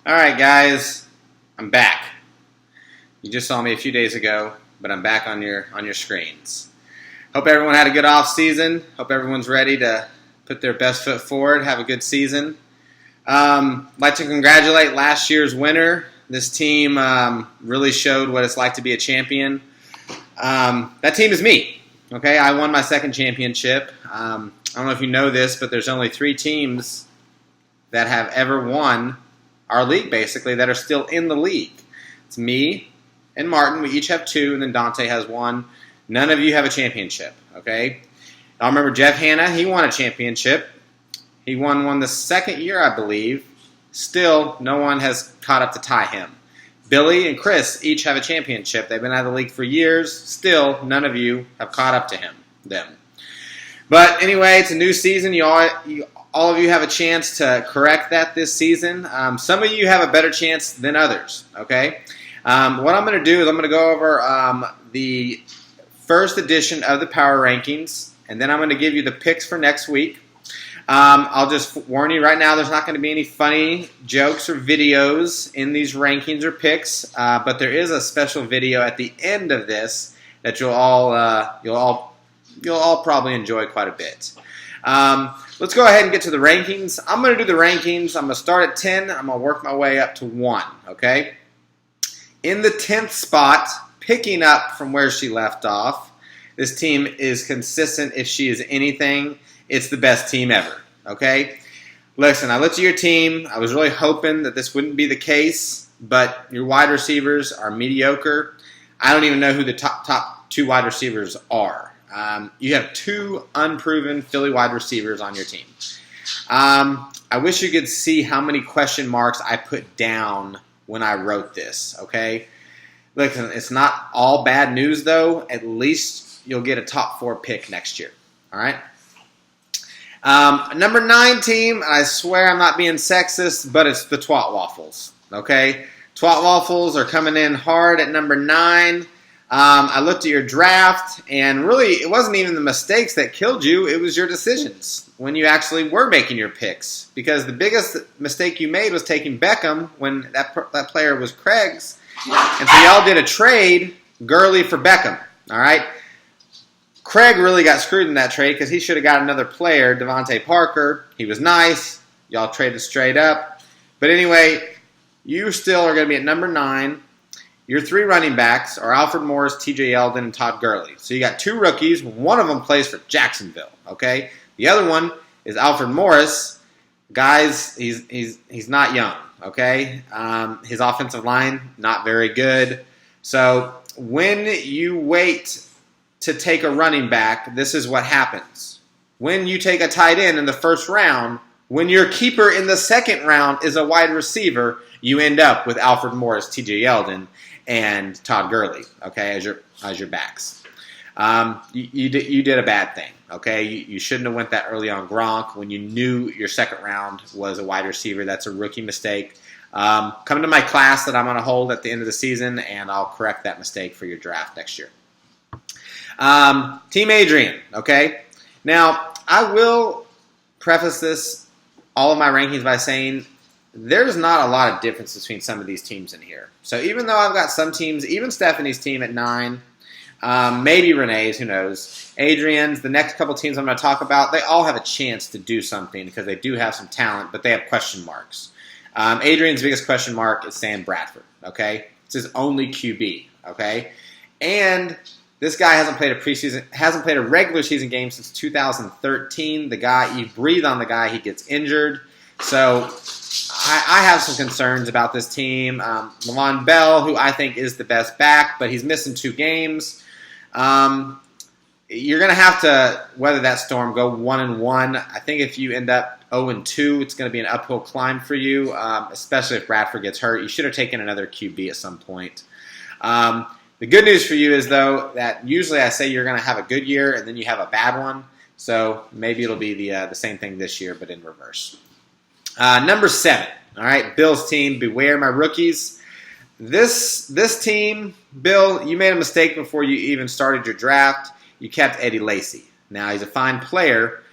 All right, guys, I'm back. You just saw me a few days ago, but I'm back on your screens. Hope everyone had a good off season. Hope everyone's ready to put their best foot forward, have a good season. Like to congratulate last year's winner. This team really showed what it's like to be a champion. That team is me. Okay, I won my second championship. I don't know if you know this, but there's only 3 teams that have ever won our league, basically, that are still in the league. It's me and Martin. We each have 2, and then Dante has 1. None of you have a championship, okay? I remember Jeff Hanna. He won a championship. He won one the second year, I believe. Still, no one has caught up to tie him. Billy and Chris each have a championship. They've been out of the league for years. Still, none of you have caught up to them. But anyway, it's a new season. All of you have a chance to correct that this season. Some of you have a better chance than others, okay? What I'm going to do is I'm going to go over the first edition of the Power Rankings, and then I'm going to give you the picks for next week. I'll just warn you right now, there's not going to be any funny jokes or videos in these rankings or picks, but there is a special video at the end of this that you'll all probably enjoy quite a bit. Let's go ahead and get to the rankings. I'm going to do the rankings. I'm going to start at 10. I'm going to work my way up to 1, okay? In the 10th spot, picking up from where she left off, this team is consistent. If she is anything, it's the best team ever, okay? Listen, I looked at your team. I was really hoping that this wouldn't be the case, but your wide receivers are mediocre. I don't even know who the top 2 wide receivers are. You have 2 unproven Philly wide receivers on your team. I wish you could see how many question marks I put down when I wrote this, okay? Listen, it's not all bad news, though. At least you'll get a top 4 pick next year, all right? Number 9 team, I swear I'm not being sexist, but it's the Twat Waffles, okay? Twat Waffles are coming in hard at number 9. I looked at your draft, and really, it wasn't even the mistakes that killed you. It was your decisions when you actually were making your picks. Because the biggest mistake you made was taking Beckham when that player was Craig's. And so y'all did a trade, Gurley for Beckham, all right? Craig really got screwed in that trade because he should have got another player, Devontae Parker. He was nice. Y'all traded straight up. But anyway, you still are going to be at number 9. Your 3 running backs are Alfred Morris, T.J. Yeldon, and Todd Gurley. So you got 2 rookies. One of them plays for Jacksonville, okay? The other one is Alfred Morris. Guys, he's not young, okay? His offensive line, not very good. So when you wait to take a running back, this is what happens. When you take a tight end in the first round, when your keeper in the second round is a wide receiver, you end up with Alfred Morris, T.J. Yeldon, and Todd Gurley, okay, as your backs. You did a bad thing, okay? You shouldn't have went that early on Gronk when you knew your second round was a wide receiver. That's a rookie mistake. Come to my class that I'm going to hold at the end of the season, and I'll correct that mistake for your draft next year. Team Adrian, okay? Now, I will preface all of my rankings by saying there's not a lot of difference between some of these teams in here. So even though I've got some teams, even Stephanie's team at 9, maybe Renee's, who knows, Adrian's, the next couple teams I'm going to talk about, they all have a chance to do something because they do have some talent, but they have question marks. Adrian's biggest question mark is Sam Bradford, okay? It's his only QB, okay? And this guy hasn't played a regular season game since 2013. You breathe on the guy, he gets injured. So I have some concerns about this team. Lavon Bell, who I think is the best back, but he's missing 2 games. You're going to have to weather that storm, go 1-1. I think if you end up 0-2, it's going to be an uphill climb for you, especially if Bradford gets hurt. You should have taken another QB at some point. The good news for you is, though, that usually I say you're going to have a good year and then you have a bad one. So maybe it'll be the same thing this year, but in reverse. Number 7, all right, Bill's team, beware my rookies. This team, Bill, you made a mistake before you even started your draft. You kept Eddie Lacy. Now, he's a fine player,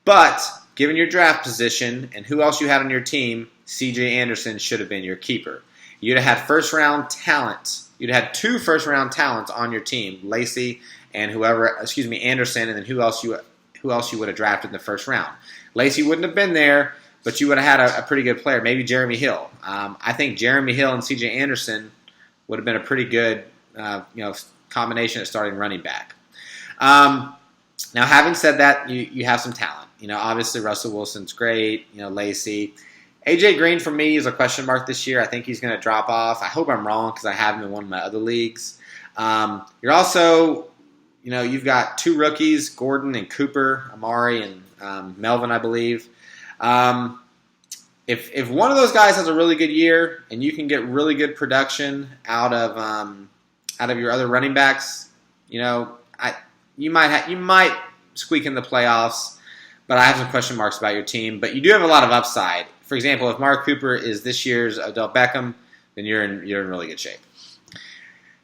but given your draft position and who else you had on your team, C.J. Anderson should have been your keeper. You'd have had first-round talent. You'd have had 2 first-round talents on your team, Anderson, and then who else you would have drafted in the first round. Lacey wouldn't have been there, but you would have had a pretty good player, maybe Jeremy Hill. I think Jeremy Hill and C.J. Anderson would have been a pretty good combination at starting running back. Now, having said that, you have some talent. Obviously Russell Wilson's great. Lacey. A.J. Green for me is a question mark this year. I think he's going to drop off. I hope I'm wrong because I have him in one of my other leagues. You're also, you've got 2 rookies, Gordon and Cooper, Amari and Melvin, I believe. If one of those guys has a really good year and you can get really good production out of your other running backs, you might squeak in the playoffs. But I have some question marks about your team. But you do have a lot of upside. For example, if Mark Cooper is this year's Odell Beckham, then you're in really good shape.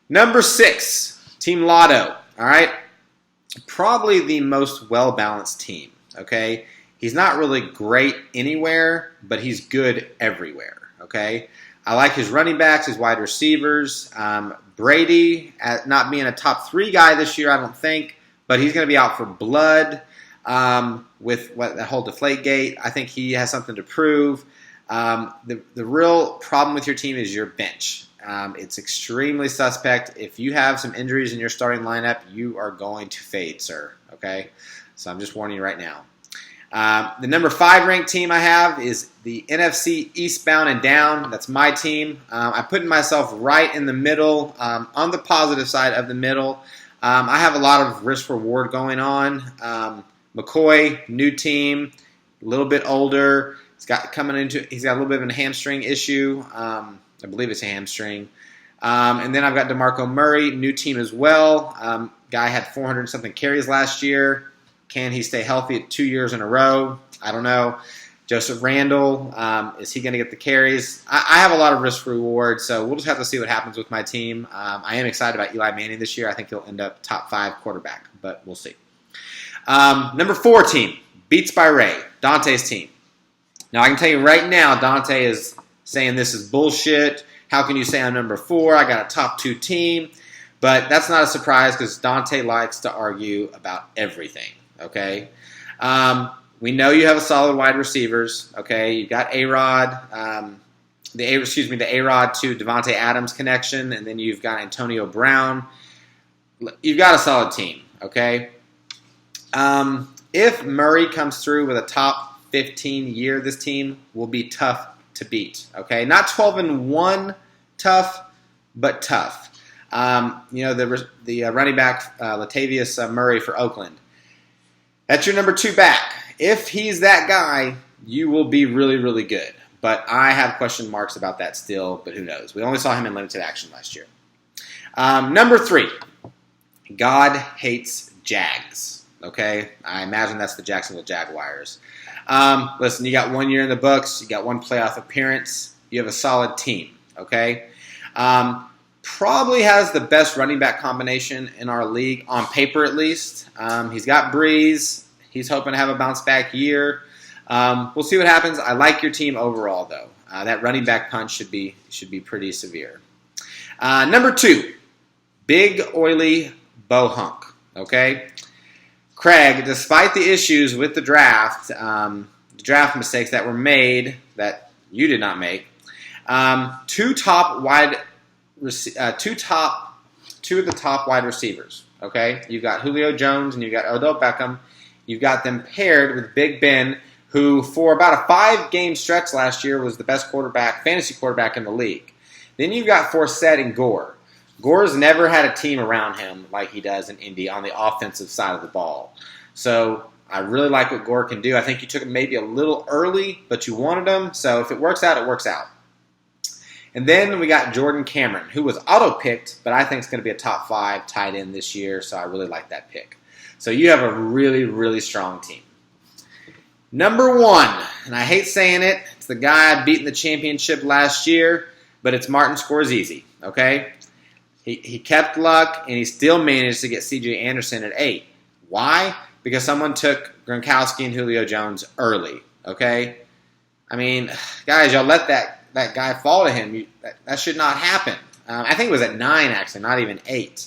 Number 6, Team Lotto. All right, probably the most well-balanced team. Okay, he's not really great anywhere, but he's good everywhere. Okay, I like his running backs, his wide receivers. Brady, not being a top 3 guy this year, I don't think, but he's going to be out for blood. With the whole Deflategate, I think he has something to prove. The real problem with your team is your bench. It's extremely suspect. If you have some injuries in your starting lineup, you are going to fade, sir. Okay? So I'm just warning you right now. The number 5 ranked team I have is the NFC Eastbound and Down. That's my team. I'm putting myself right in the middle, on the positive side of the middle. I have a lot of risk-reward going on. McCoy, new team, a little bit older. He's got a little bit of a hamstring issue. I believe it's a hamstring. And then I've got DeMarco Murray, new team as well. Guy had 400-something carries last year. Can he stay healthy 2 years in a row? I don't know. Joseph Randall, is he going to get the carries? I have a lot of risk reward, so we'll just have to see what happens with my team. I am excited about Eli Manning this year. I think he'll end up top 5 quarterback, but we'll see. Number 4 team, Beats by Ray, Dante's team. Now, I can tell you right now, Dante is saying this is bullshit. How can you say I'm number 4? I got a top 2 team. But that's not a surprise because Dante likes to argue about everything, okay? We know you have a solid wide receivers, okay? You've got A-Rod, the A-Rod to Devontae Adams connection, and then you've got Antonio Brown. You've got a solid team, okay? If Murray comes through with a top 15 year, this team will be tough to beat. Okay, not 12-1 tough, but tough. The running back Latavius Murray for Oakland. That's your number 2 back. If he's that guy, you will be really, really good. But I have question marks about that still. But who knows? We only saw him in limited action last year. Number 3, God hates Jags. Okay, I imagine that's the Jacksonville Jaguars. Listen, you got 1 year in the books. You got 1 playoff appearance. You have a solid team. Okay, probably has the best running back combination in our league on paper, at least. He's got Breeze. He's hoping to have a bounce back year. We'll see what happens. I like your team overall, though. That running back punch should be pretty severe. Number 2, big oily Bo Hunk. Okay. Craig, despite the issues with the draft mistakes that were made that you did not make, two of the top wide receivers. Okay, you've got Julio Jones and you've got Odell Beckham. You've got them paired with Big Ben, who for about a 5-game stretch last year was the best fantasy quarterback in the league. Then you've got Forsett and Gore. Gore's never had a team around him like he does in Indy on the offensive side of the ball. So I really like what Gore can do. I think you took him maybe a little early, but you wanted him. So if it works out, it works out. And then we got Jordan Cameron, who was auto-picked, but I think is going to be a top 5 tight end this year. So I really like that pick. So you have a really, really strong team. Number 1, and I hate saying it, it's the guy I beat in the championship last year, but it's Martin Scorsese, okay? He kept luck, and he still managed to get C.J. Anderson at 8. Why? because someone took Gronkowski and Julio Jones early, okay? I mean, guys, y'all let that guy fall to him. That should not happen. I think it was at 9, actually, not even 8.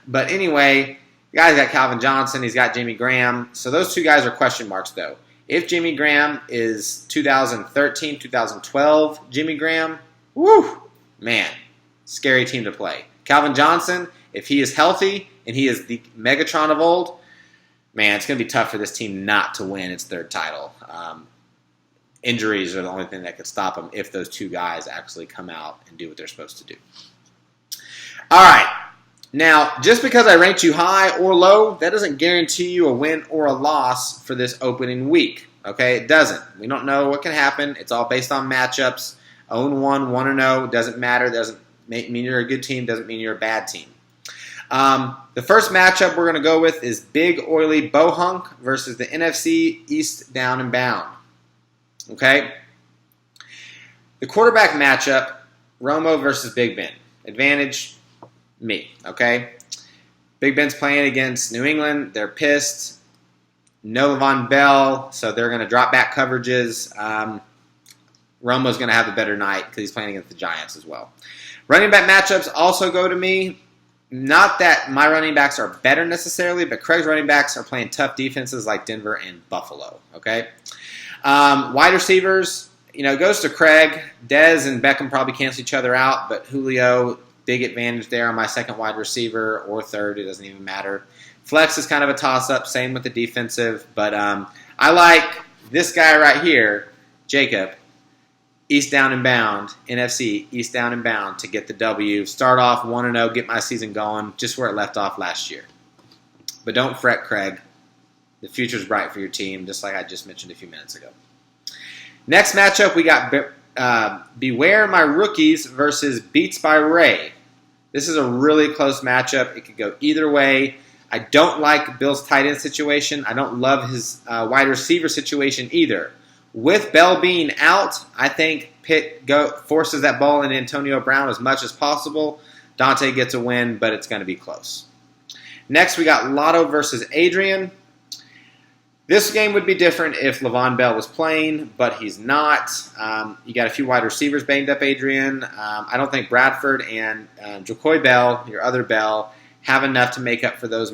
But anyway, the guy's got Calvin Johnson. He's got Jimmy Graham. So those two guys are question marks, though. If Jimmy Graham is 2013, 2012 Jimmy Graham, woo, man, scary team to play. Calvin Johnson, if he is healthy and he is the Megatron of old, man, it's going to be tough for this team not to win its 3rd title. Injuries are the only thing that could stop them if those two guys actually come out and do what they're supposed to do. All right. Now, just because I ranked you high or low, that doesn't guarantee you a win or a loss for this opening week. Okay? It doesn't. We don't know what can happen. It's all based on matchups. 0-1, 1-0, doesn't matter. Doesn't mean you're a good team. Doesn't mean you're a bad team. The first matchup we're going to go with is Big Oily Bohunk versus the NFC East Down and Bound. Okay? The quarterback matchup, Romo versus Big Ben. Advantage, me. Okay? Big Ben's playing against New England. They're pissed. No Le'Veon Bell, so they're going to drop back coverages. Romo's going to have a better night because he's playing against the Giants as well. Running back matchups also go to me. Not that my running backs are better necessarily, but Craig's running backs are playing tough defenses like Denver and Buffalo. Okay? Wide receivers, it goes to Craig. Dez and Beckham probably cancel each other out, but Julio, big advantage there on my second wide receiver or third. It doesn't even matter. Flex is kind of a toss-up. Same with the defensive. But I like this guy right here, Jacob, East Down and Bound, NFC, East Down and Bound, to get the W. Start off 1-0, get my season going, just where it left off last year. But don't fret, Craig. The future's bright for your team, just like I just mentioned a few minutes ago. Next matchup, we got Beware My Rookies versus Beats by Ray. This is a really close matchup. It could go either way. I don't like Bill's tight end situation. I don't love his wide receiver situation either. With Bell being out, I think Pitt forces that ball into Antonio Brown as much as possible. Dante gets a win, but it's going to be close. Next, we got Lotto versus Adrian. This game would be different if Le'Veon Bell was playing, but he's not. You got a few wide receivers banged up, Adrian. I don't think Bradford and Jacoy Bell, your other Bell, have enough to make up for those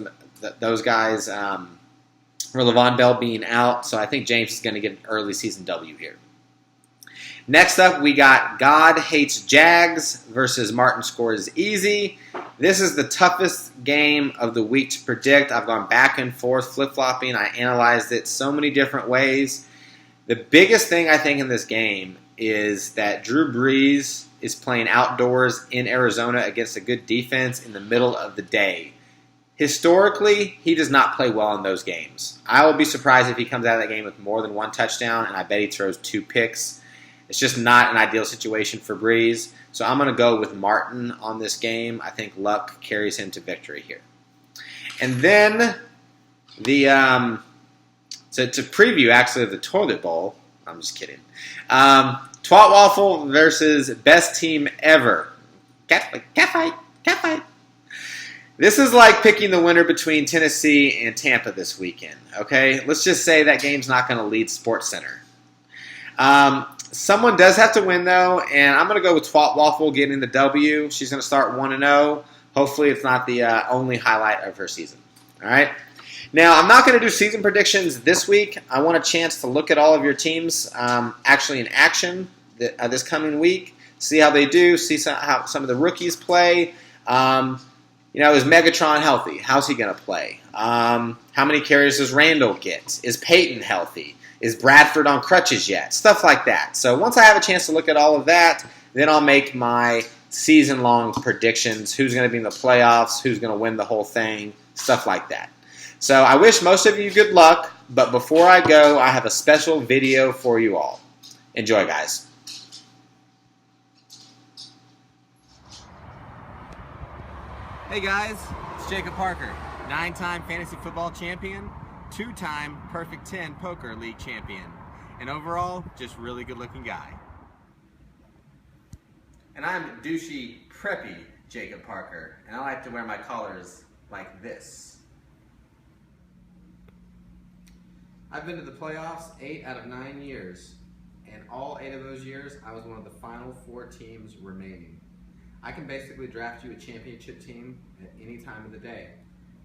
guys for Le'Veon Bell being out. So I think James is going to get an early season W here. Next up, we got God Hates Jags versus Martin Scores Easy. This is the toughest game of the week to predict. I've gone back and forth, flip-flopping. I analyzed it so many different ways. The biggest thing I think in this game is that Drew Brees is playing outdoors in Arizona against a good defense in the middle of the day. Historically, he does not play well in those games. I will be surprised if he comes out of that game with more than one touchdown, and I bet he throws 2 picks. It's just not an ideal situation for Breeze. So I'm going to go with Martin on this game. I think luck carries him to victory here. And then to preview actually the toilet bowl. I'm just kidding. Twat Waffle versus Best Team Ever. Cat fight. This is like picking the winner between Tennessee and Tampa this weekend. Okay, let's just say that game's not going to lead SportsCenter. Someone does have to win, though, and I'm going to go with Twat Waffle getting the W. She's going to start 1-0. Hopefully it's not the only highlight of her season. All right? Now, I'm not going to do season predictions this week. I want a chance to look at all of your teams actually in action this coming week, see how they do, see how some of the rookies play. Is Megatron healthy? How's he going to play? How many carries does Randall get? Is Peyton healthy? Is Bradford on crutches yet? Stuff like that. So once I have a chance to look at all of that, then I'll make my season-long predictions. Who's going to be in the playoffs? Who's going to win the whole thing? Stuff like that. So I wish most of you good luck, but before I go, I have a special video for you all. Enjoy, guys. Hey, guys. It's Jacob Parker, 9-time fantasy football champion, 2-time Perfect 10 Poker League champion, and overall, just really good-looking guy. And I'm douchey, preppy Jacob Parker, and I like to wear my collars like this. I've been to the playoffs 8 out of 9 years, and all 8 of those years, I was one of the final 4 teams remaining. I can basically draft you a championship team at any time of the day.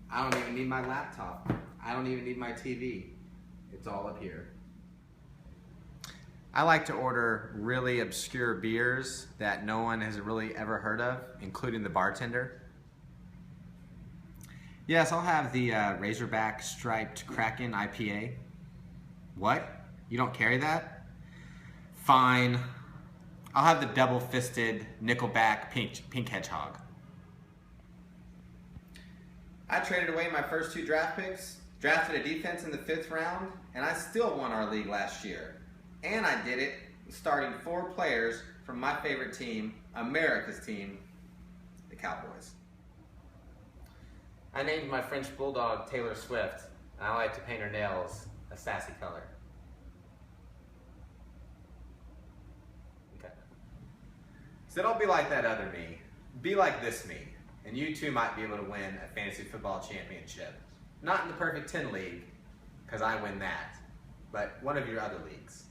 I don't even need my laptop. I don't even need my TV. It's all up here. I like to order really obscure beers that no one has really ever heard of, including the bartender. Yes, I'll have the Razorback Striped Kraken IPA. What? You don't carry that? Fine. I'll have the double-fisted Nickelback Pink Hedgehog. I traded away my first 2 draft picks, drafted a defense in the 5th round, and I still won our league last year. And I did it starting 4 players from my favorite team, America's team, the Cowboys. I named my French Bulldog Taylor Swift, and I like to paint her nails a sassy color. Okay. So don't be like that other me. Be like this me, and you too might be able to win a fantasy football championship. Not in the Perfect 10 League, because I win that, but one of your other leagues.